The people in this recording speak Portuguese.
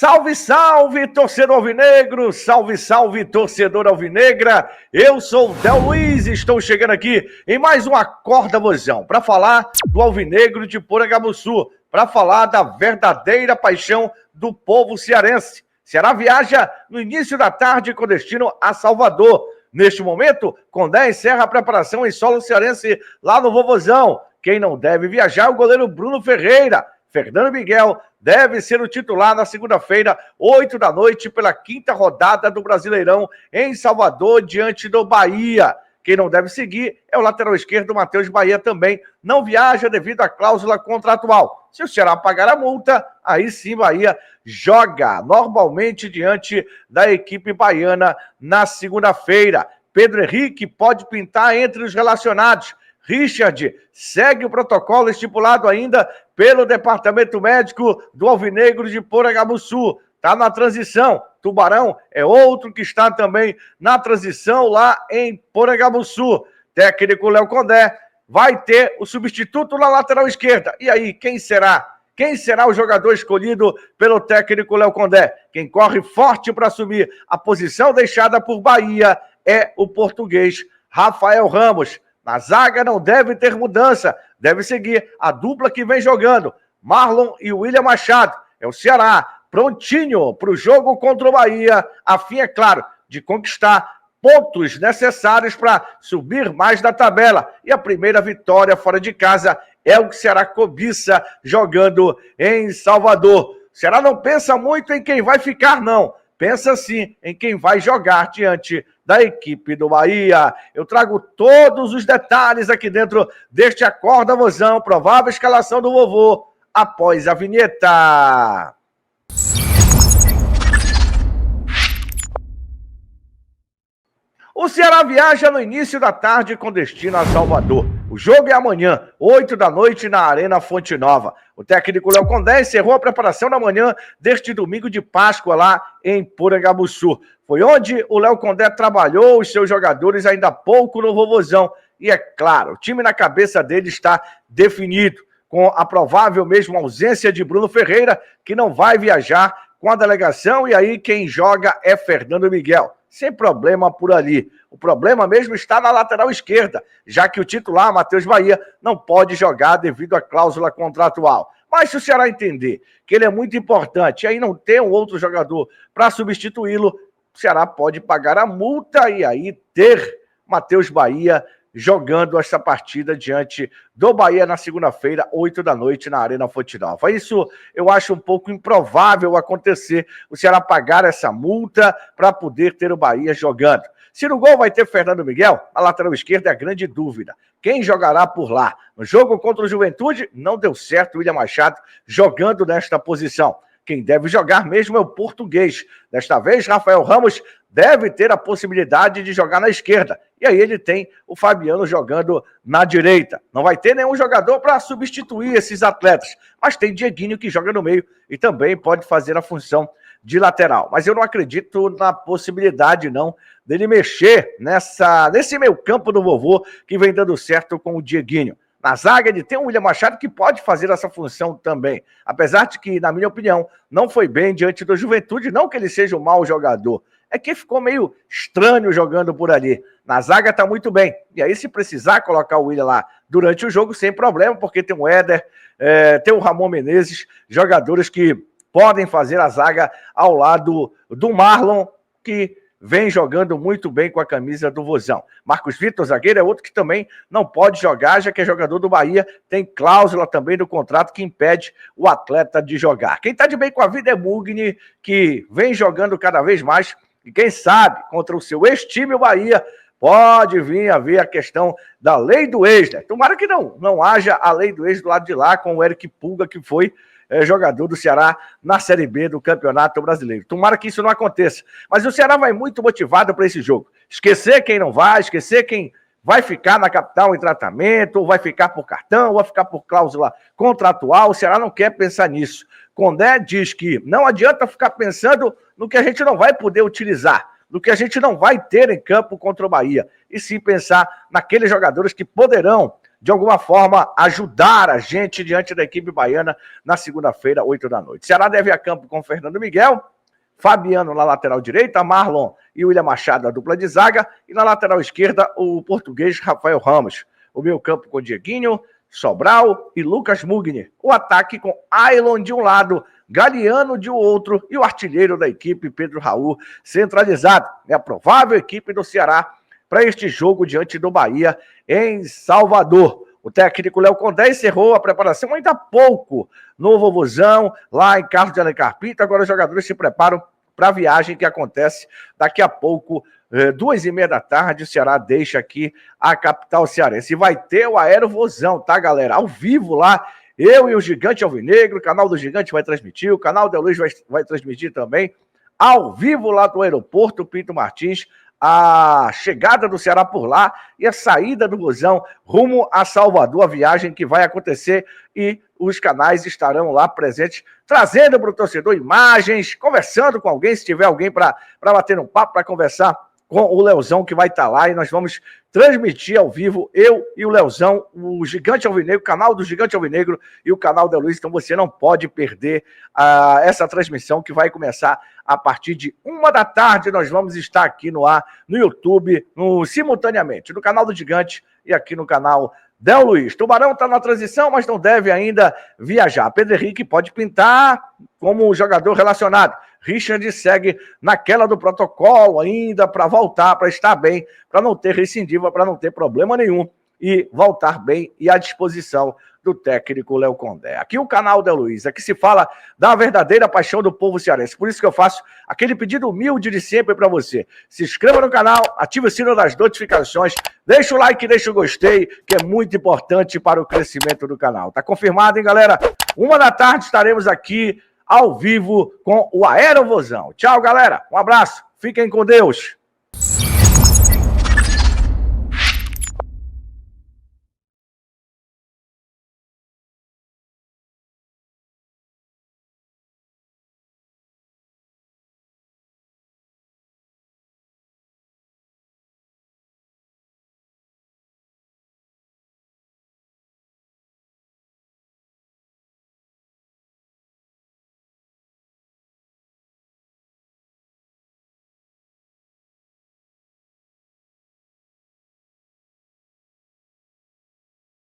Salve, salve, torcedor alvinegro, salve, salve, torcedor alvinegra. Eu sou o Del Luiz e estou chegando aqui em mais um Acorda Vozão para falar do alvinegro de Porangabuçu, para falar da verdadeira paixão do povo cearense. Ceará viaja no início da tarde com destino a Salvador. Neste momento, Condé encerra a preparação em solo cearense lá no Vovozão. Quem não deve viajar é o goleiro Bruno Ferreira. Fernando Miguel deve ser o titular na segunda-feira, 8 da noite, pela quinta rodada do Brasileirão em Salvador, diante do Bahia. Quem não deve seguir é o lateral esquerdo, Matheus Bahia, também não viaja devido à cláusula contratual. Se o Ceará pagar a multa, aí sim Bahia joga normalmente diante da equipe baiana na segunda-feira. Pedro Henrique pode pintar entre os relacionados. Richard segue o protocolo estipulado ainda pelo Departamento Médico do Alvinegro de Porangabuçu. Está na transição. Tubarão é outro que está também na transição lá em Porangabuçu. Técnico Léo Condé vai ter o substituto na lateral esquerda. E aí, quem será? Quem será o jogador escolhido pelo técnico Léo Condé? Quem corre forte para assumir a posição deixada por Bahia é o português Rafael Ramos. Na zaga não deve ter mudança, deve seguir a dupla que vem jogando, Marlon e William Machado. É o Ceará, prontinho para o jogo contra o Bahia, a fim, é claro, de conquistar pontos necessários para subir mais da tabela. E a primeira vitória fora de casa é o que o Ceará cobiça jogando em Salvador. O Ceará não pensa muito em quem vai ficar, não. Pensa sim em quem vai jogar diante da equipe do Bahia. Eu trago todos os detalhes aqui dentro deste Acorda Vozão, provável escalação do vovô, após a vinheta. O Ceará viaja no início da tarde com destino a Salvador. O jogo é amanhã, 8 da noite, na Arena Fonte Nova. O técnico Léo Condé encerrou a preparação na manhã deste domingo de Páscoa lá em Porangabuçu. Foi onde o Léo Condé trabalhou os seus jogadores ainda há pouco no Vovozão. E é claro, o time na cabeça dele está definido, com a provável mesmo ausência de Bruno Ferreira, que não vai viajar com a delegação, e aí quem joga é Fernando Miguel. Sem problema por ali. O problema mesmo está na lateral esquerda, já que o titular, Matheus Bahia, não pode jogar devido à cláusula contratual. Mas se o Ceará entender que ele é muito importante e aí não tem um outro jogador para substituí-lo, o Ceará pode pagar a multa e aí ter Matheus Bahia jogando essa partida diante do Bahia na segunda-feira, 8 da noite, na Arena Fonte Nova. Isso eu acho um pouco improvável acontecer, o Ceará pagar essa multa para poder ter o Bahia jogando. Se no gol vai ter Fernando Miguel, a lateral esquerda é a grande dúvida. Quem jogará por lá? No jogo contra o Juventude, não deu certo o William Machado jogando nesta posição. Quem deve jogar mesmo é o português. Desta vez, Rafael Ramos deve ter a possibilidade de jogar na esquerda. E aí ele tem o Fabiano jogando na direita. Não vai ter nenhum jogador para substituir esses atletas. Mas tem Dieguinho que joga no meio e também pode fazer a função de lateral. Mas eu não acredito na possibilidade, não, dele mexer nesse meio campo do vovô que vem dando certo com o Dieguinho. Na zaga ele tem o William Machado que pode fazer essa função também. Apesar de que, na minha opinião, não foi bem diante do Juventude. Não que ele seja um mau jogador. É que ficou meio estranho jogando por ali. Na zaga está muito bem. E aí, se precisar colocar o William lá durante o jogo, sem problema, porque tem o Éder, tem o Ramon Menezes, jogadores que podem fazer a zaga ao lado do Marlon, que vem jogando muito bem com a camisa do Vozão. Marcos Vitor, zagueiro, é outro que também não pode jogar, já que é jogador do Bahia, tem cláusula também no contrato que impede o atleta de jogar. Quem está de bem com a vida é Mugni, que vem jogando cada vez mais, e quem sabe, contra o seu ex-time, o Bahia, pode vir a ver a questão da lei do ex, né? Tomara que não haja a lei do ex do lado de lá, com o Eric Pulga, que foi jogador do Ceará na Série B do Campeonato Brasileiro. Tomara que isso não aconteça. Mas o Ceará vai muito motivado para esse jogo. Esquecer quem não vai, esquecer quem vai ficar na capital em tratamento, ou vai ficar por cartão, ou vai ficar por cláusula contratual. O Ceará não quer pensar nisso. Condé diz que não adianta ficar pensando no que a gente não vai poder utilizar, no que a gente não vai ter em campo contra o Bahia, e sim pensar naqueles jogadores que poderão de alguma forma, ajudar a gente diante da equipe baiana na segunda-feira, 8 da noite. Ceará deve ir a campo com Fernando Miguel, Fabiano na lateral direita, Marlon e William Machado, a dupla de zaga, e na lateral esquerda, o português Rafael Ramos. O meio campo com Dieguinho, Sobral e Lucas Mugni. O ataque com Ailon de um lado, Galeano de outro e o artilheiro da equipe, Pedro Raul, centralizado. É a provável equipe do Ceará para este jogo diante do Bahia em Salvador. O técnico Léo Condé encerrou a preparação ainda há pouco no Vovozão, lá em Carlos de Alencar Pinto. Agora os jogadores se preparam para a viagem que acontece daqui a pouco, 2h30 da tarde. O Ceará deixa aqui a capital cearense. E vai ter o Aerovozão, tá, galera? Ao vivo lá, eu e o Gigante Alvinegro, o canal do Gigante vai transmitir, o canal da Luiz vai transmitir também, ao vivo lá do aeroporto Pinto Martins, a chegada do Ceará por lá e a saída do Vozão rumo a Salvador, a viagem que vai acontecer, e os canais estarão lá presentes, trazendo para o torcedor imagens, conversando com alguém, se tiver alguém para bater um papo, para conversar com o Leozão, que vai estar lá, e nós vamos transmitir ao vivo, eu e o Leozão, o Gigante Alvinegro, o canal do Gigante Alvinegro e o canal da Luiz. Então você não pode perder essa transmissão, que vai começar a partir de 1 da tarde. Nós vamos estar aqui no ar, no YouTube, simultaneamente, no canal do Gigante e aqui no canal Del Luiz. Tubarão está na transição, mas não deve ainda viajar. Pedro Henrique pode pintar como jogador relacionado. Richard segue naquela do protocolo ainda para voltar, para estar bem, para não ter recidiva, para não ter problema nenhum e voltar bem e à disposição do técnico Léo Condé. Aqui o canal Del Luiz, aqui se fala da verdadeira paixão do povo cearense. Por isso que eu faço aquele pedido humilde de sempre para você. Se inscreva no canal, ative o sino das notificações, deixa o like, deixa o gostei, que é muito importante para o crescimento do canal. Tá confirmado, hein, galera? 1 da tarde estaremos aqui ao vivo com o Aerovozão. Tchau, galera. Um abraço. Fiquem com Deus.